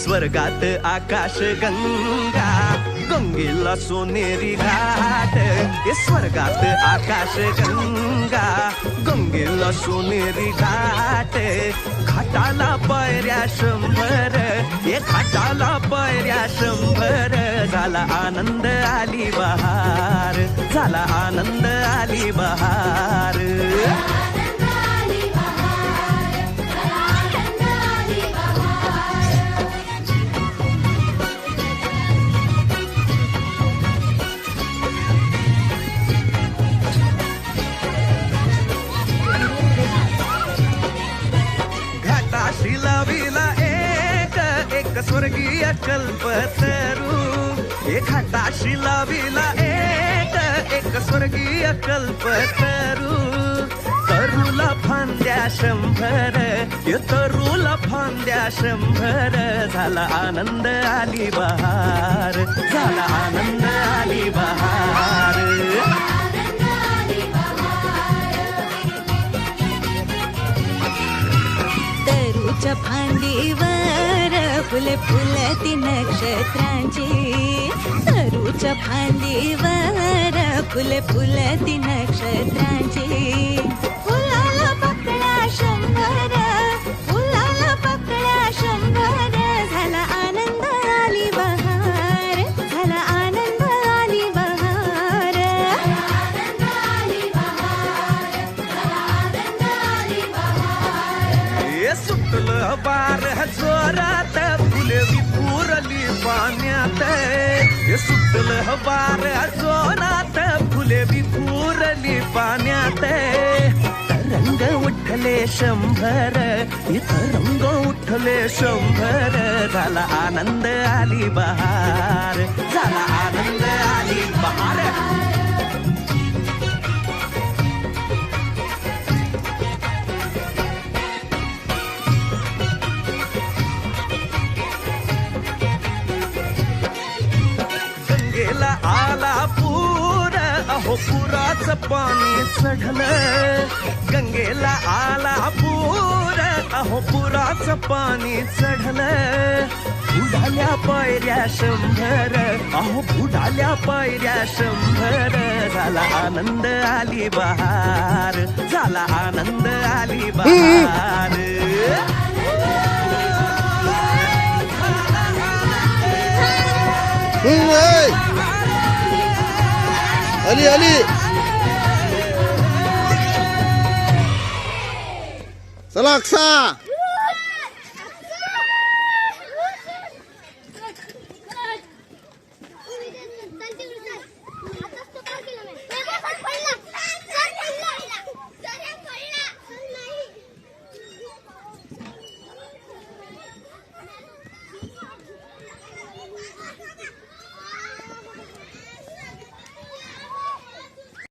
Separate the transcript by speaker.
Speaker 1: स्वर्गात आकाश गंगा गंगेला सोनेरी घाट स्वर्गात आकाश गंगा गंगेला सोनेरी घाट घाटाला पायऱ्या 100 घाटाला पायऱ्या 100 झाला आनंद आली बहार झाला आनंद आली बहार लाविला एक स्वर्गीय कल्पतरू घाटाशी लाविला एक स्वर्गीय कल्पतरू तरुला फांद्या 100 तरुला फांद्या 100 झाला आनंद आली बहार झाला आनंद आली बहार
Speaker 2: फांदीवर फुले फुलती नक्षत्रांची तरूच्या फांदीवर फुले फुलती नक्षत्रांची फुलाला पकड्या 100 फुलाला पकड्या 100 झाला आनंद आली बहार झाला आनंद आली बहार
Speaker 1: सुटलं बार जोरात फुले विखुरली पाण्यात सुटलं बार जोरात फुले विखुरली पाण्यात रंग उठले 100 इथं रंग उठले 100 झाला आनंद आली बहार झाला आनंद आली बहार गंगेला आला पूर अहो पुराचं पाणी चढलं गंगेला आला पूर अहो पुराचं पाणी चढलं बुडाल्या पायऱ्या 100 अहो बुडाल्या पायऱ्या 100 झाला आनंद आली बहार झाला आनंद आली बहार
Speaker 3: अली चला अक्सा